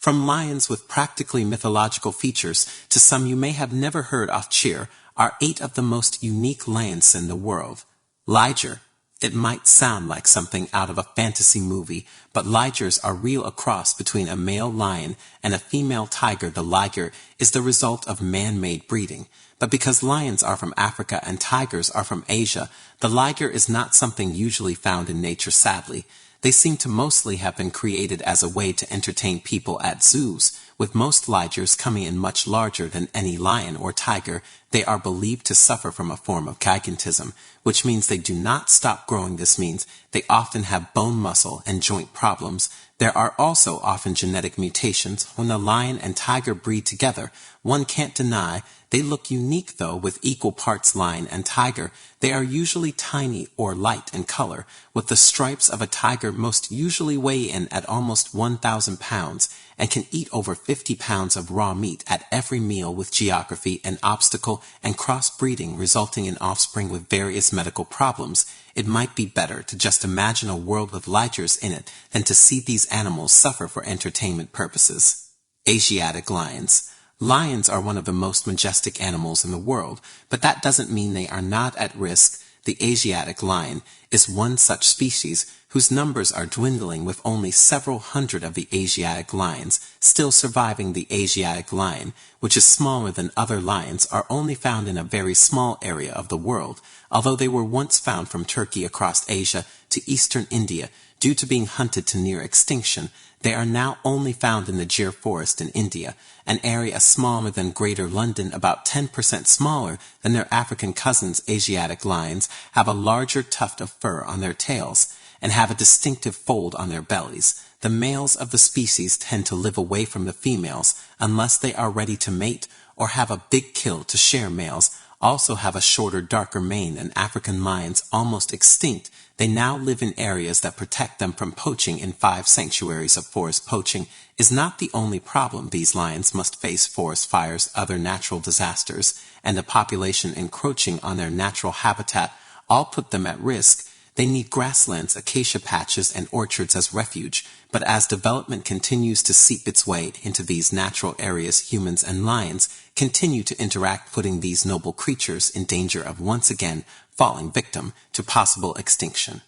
From lions with practically mythological features to some you may have never heard of cheer are 8 of the most unique lions in the world. Liger. It might sound like something out of a fantasy movie, but ligers are real. A cross between a male lion and a female tiger. The liger is the result of man-made breeding. But because lions are from Africa and tigers are from Asia, the liger is not something usually found in nature, sadly. They seem to mostly have been created as a way to entertain people at zoos, with most ligers coming in much larger than any lion or tiger. They are believed to suffer from a form of gigantism, which means they do not stop growing. This means they often have bone, muscle, and joint problems. There are also often genetic mutations when the lion and tiger breed together. One can't deny they look unique, though, with equal parts lion and tiger. They are usually tiny or light in color, with the stripes of a tiger most usually weigh in at almost 1,000 pounds and can eat over 50 pounds of raw meat at every meal. With geography and obstacle and crossbreeding resulting in offspring with various medical problems, it might be better to just imagine a world with ligers in it than to see these animals suffer for entertainment purposes. Asiatic lions. Lions are one of the most majestic animals in the world, but that doesn't mean they are not at risk. The Asiatic lion is one such species whose numbers are dwindling, with only several hundred of the Asiatic lions still surviving. The Asiatic lion, which is smaller than other lions, are only found in a very small area of the world, although they were once found from Turkey across Asia to eastern India. Due to being hunted to near extinction, they are now only found in the Gir forest in India, an area smaller than Greater London, about 10% smaller than their African cousins. Asiatic lions have a larger tuft of fur on their tails and have a distinctive fold on their bellies. The males of the species tend to live away from the females unless they are ready to mate or have a big kill to share. Males also have a shorter, darker mane than African lions, almost extinct. They now live in areas that protect them from poaching in 5 sanctuaries of forest. Poaching is not the only problem. These lions must face forest fires, other natural disasters, and the population encroaching on their natural habitat all put them at risk. They need grasslands, acacia patches, and orchards as refuge, but as development continues to seep its way into these natural areas, humans and lions continue to interact, putting these noble creatures in danger of once again falling victim to possible extinction.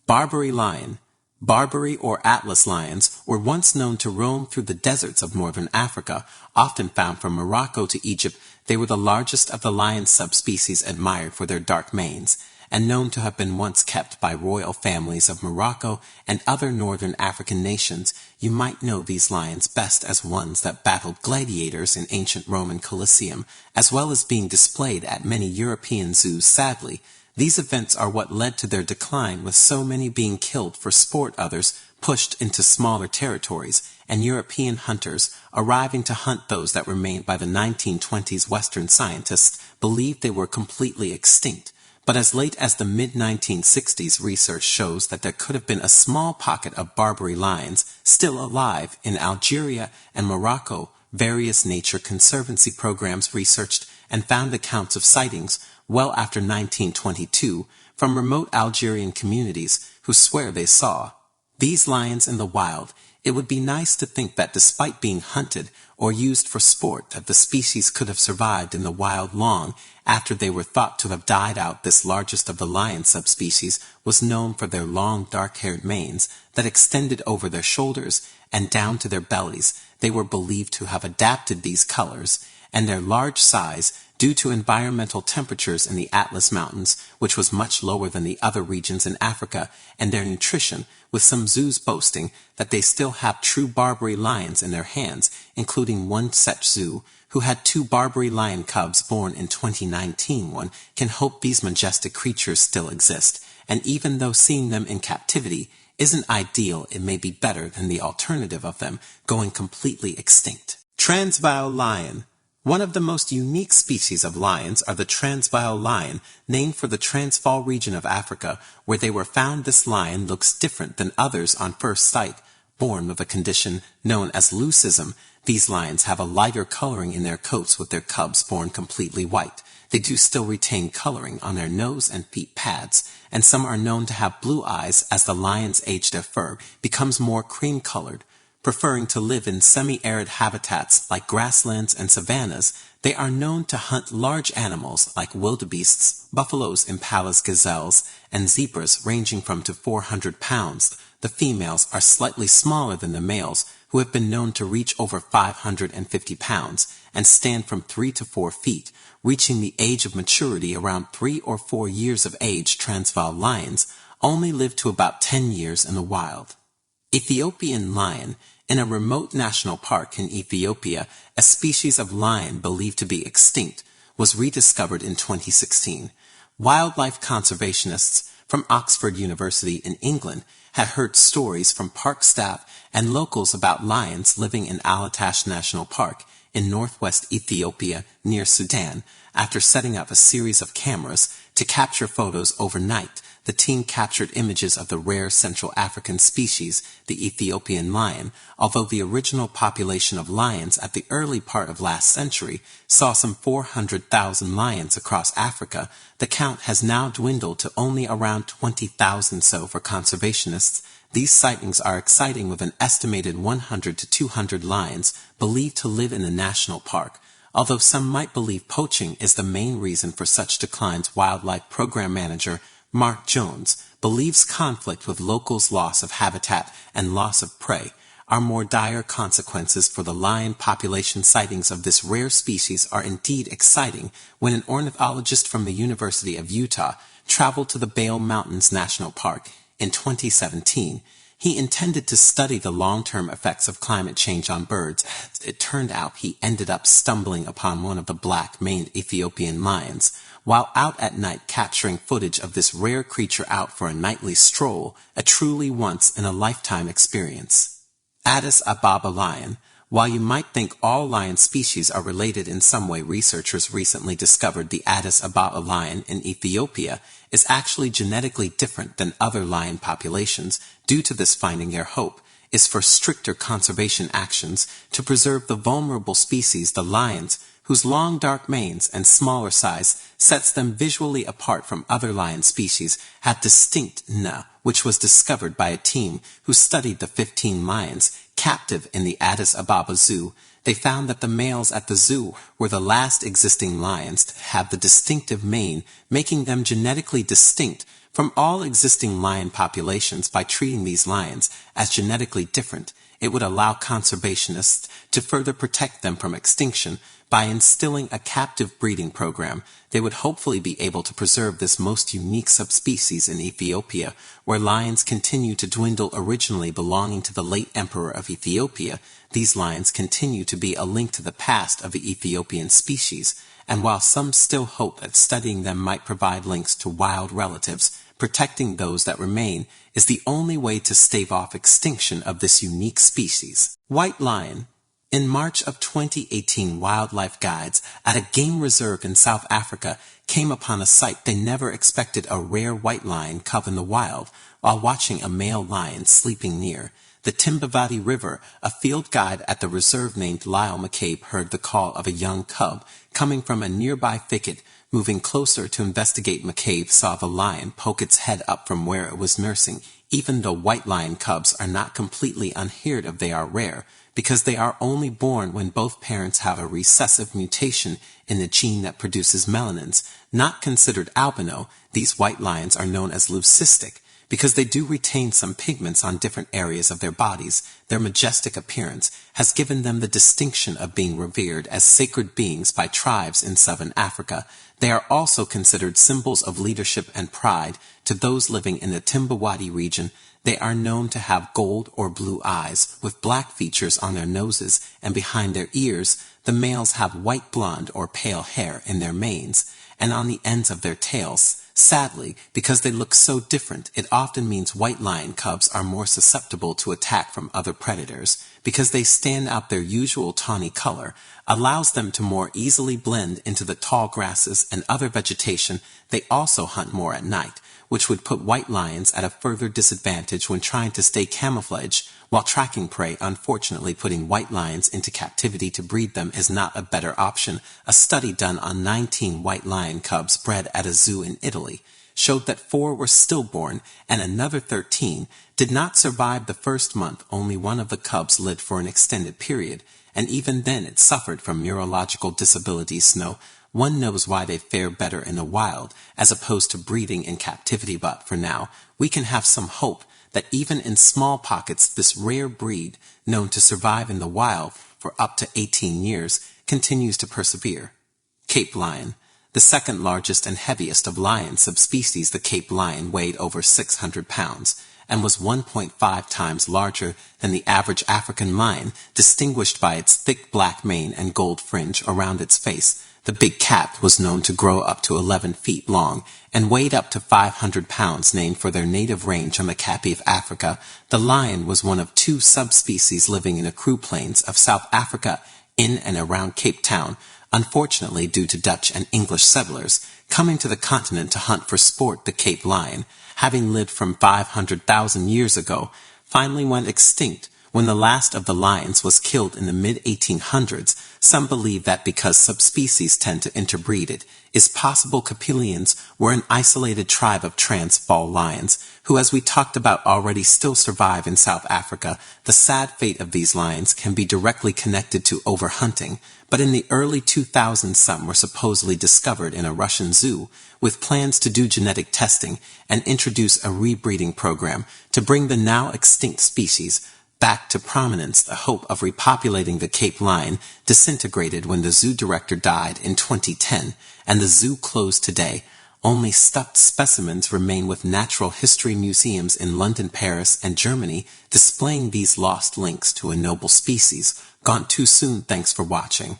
Barbary lion. Barbary or Atlas lions were once known to roam through the deserts of northern Africa, often found from Morocco to Egypt. They were the largest of the lion subspecies, admired for their dark manes, and known to have been once kept by royal families of Morocco and other northern African nations. You might know these lions best as ones that battled gladiators in ancient Roman Colosseum, as well as being displayed at many European zoos. Sadly, these events are what led to their decline, with so many being killed for sport, others pushed into smaller territories, and European hunters arriving to hunt those that remained. By the 1920s, Western scientists believed they were completely extinct. But as late as the mid-1960s, research shows that there could have been a small pocket of Barbary lions still alive in Algeria and Morocco. Various nature conservancy programs researched and found accounts of sightings well after 1922 from remote Algerian communities who swear they saw these lions in the wild. It would be nice to think that despite being hunted or used for sport, that the species could have survived in the wild long after they were thought to have died out. This largest of the lion subspecies was known for their long, dark-haired manes that extended over their shoulders and down to their bellies. They were believed to have adapted these colors and their large size due to environmental temperatures in the Atlas Mountains, which was much lower than the other regions in Africa, and their nutrition, with some zoos boasting that they still have true Barbary lions in their hands, including one such zoo who had 2 Barbary lion cubs born in 2019. One can hope these majestic creatures still exist, and even though seeing them in captivity isn't ideal, it may be better than the alternative of them going completely extinct. Transvaal lion. One of the most unique species of lions are the Transvaal lion, named for the Transvaal region of Africa, where they were found. This lion looks different than others on first sight. Born with a condition known as leucism, these lions have a lighter coloring in their coats, with their cubs born completely white. They do still retain coloring on their nose and feet pads, and some are known to have blue eyes. As the lions age, their fur becomes more cream-colored. preferring to live in semi-arid habitats like grasslands and savannas. They are known to hunt large animals like wildebeests, buffaloes, impalas, gazelles, and zebras ranging from to 400 pounds. The females are slightly smaller than the males, who have been known to reach over 550 pounds and stand from 3 to 4 feet, reaching the age of maturity around 3 or 4 years of age. Transvaal lions only live to about 10 years in the wild. Ethiopian lion. In a remote national park in Ethiopia, a species of lion believed to be extinct was rediscovered in 2016. Wildlife conservationists from Oxford University in England had heard stories from park staff and locals about lions living in Al-Atash National Park in northwest Ethiopia near Sudan. After setting up a series of cameras to capture photos overnight, the team captured images of the rare Central African species, the Ethiopian lion. Although the original population of lions at the early part of last century saw some 400,000 lions across Africa, the count has now dwindled to only around 20,000. So for conservationists, these sightings are exciting, with an estimated 100 to 200 lions believed to live in the national park. Although some might believe poaching is the main reason for such declines, wildlife program manager Mark Jones believes conflict with locals' loss of habitat and loss of prey are more dire consequences for the lion population. Sightings of this rare species are indeed exciting. When an ornithologist from the University of Utah traveled to the Bale Mountains National Park in 2017, he intended to study the long-term effects of climate change on birds. It turned out he ended up stumbling upon one of the black-maned Ethiopian lions while out at night, capturing footage of this rare creature out for a nightly stroll, a truly once-in-a-lifetime experience. Addis Ababa lion. While you might think all lion species are related in some way, researchers recently discovered the Addis Ababa lion in Ethiopia is actually genetically different than other lion populations. Due to this finding, their hope is for stricter conservation actions to preserve the vulnerable species. The lions, whose long dark manes and smaller size sets them visually apart from other lion species, have distinct which was discovered by a team who studied the 15 lions captive in the Addis Ababa Zoo. They found that the males at the zoo were the last existing lions to have the distinctive mane, making them genetically distinct from all existing lion populations. By treating these lions as genetically different, it would allow conservationists to further protect them from extinction. By instilling a captive breeding program, they would hopefully be able to preserve this most unique subspecies in Ethiopia, where lions continue to dwindle. Originally belonging to the late emperor of Ethiopia, these lions continue to be a link to the past of the Ethiopian species, and while some still hope that studying them might provide links to wild relatives, protecting those that remain is the only way to stave off extinction of this unique species. White lion. In March of 2018, wildlife guides at a game reserve in South Africa came upon a sight they never expected: a rare white lion cub in the wild while watching a male lion sleeping near the Timbavati River. A field guide at the reserve named Lyle McCabe heard the call of a young cub coming from a nearby thicket. Moving closer to investigate, McCabe saw the lion poke its head up from where it was nursing. Even though white lion cubs are not completely unheard of, they are rare because they are only born when both parents have a recessive mutation in the gene that produces melanins. Not considered albino, these white lions are known as leucistic because they do retain some pigments on different areas of their bodies. Their majestic appearance has given them the distinction of being revered as sacred beings by tribes in southern Africa. They are also considered symbols of leadership and pride to those living in the Timbawati region. They are known to have gold or blue eyes with black features on their noses and behind their ears. The males have white, blonde, or pale hair in their manes and on the ends of their tails. Sadly, because they look so different, it often means white lion cubs are more susceptible to attack from other predators. Because they stand out, their usual tawny color allows them to more easily blend into the tall grasses and other vegetation. They also hunt more at night, which would put white lions at a further disadvantage when trying to stay camouflaged while tracking prey. Unfortunately, putting white lions into captivity to breed them is not a better option. A study done on 19 white lion cubs bred at a zoo in Italy showed that 4 were stillborn and another 13 did not survive the first month. Only one of the cubs lived for an extended period, and even then it suffered from neurological disabilities. No one knows why they fare better in the wild as opposed to breeding in captivity, but for now, we can have some hope that even in small pockets, this rare breed, known to survive in the wild for up to 18 years, continues to persevere. Cape lion. The second largest and heaviest of lion subspecies, the Cape lion weighed over 600 pounds and was 1.5 times larger than the average African lion, distinguished by its thick black mane and gold fringe around its face. The big cat was known to grow up to 11 feet long and weighed up to 500 pounds. Named for their native range on the Cape of Africa, the lion was one of 2 subspecies living in the Kru Plains of South Africa in and around Cape Town. Unfortunately, due to Dutch and English settlers coming to the continent to hunt for sport, the Cape lion, having lived from 500,000 years ago, finally went extinct when the last of the lions was killed in the mid-1800s. Some believe that because subspecies tend to interbreed, it is possible Capelians were an isolated tribe of Transvaal lions, who, as we talked about already, still survive in South Africa. The sad fate of these lions can be directly connected to overhunting, but in the early 2000s some were supposedly discovered in a Russian zoo, with plans to do genetic testing and introduce a rebreeding program to bring the now extinct species back to prominence. The hope of repopulating the Cape lion disintegrated when the zoo director died in 2010 and the zoo closed today. Only stuffed specimens remain with natural history museums in London, Paris, and Germany, displaying these lost links to a noble species gone too soon. Thanks for watching.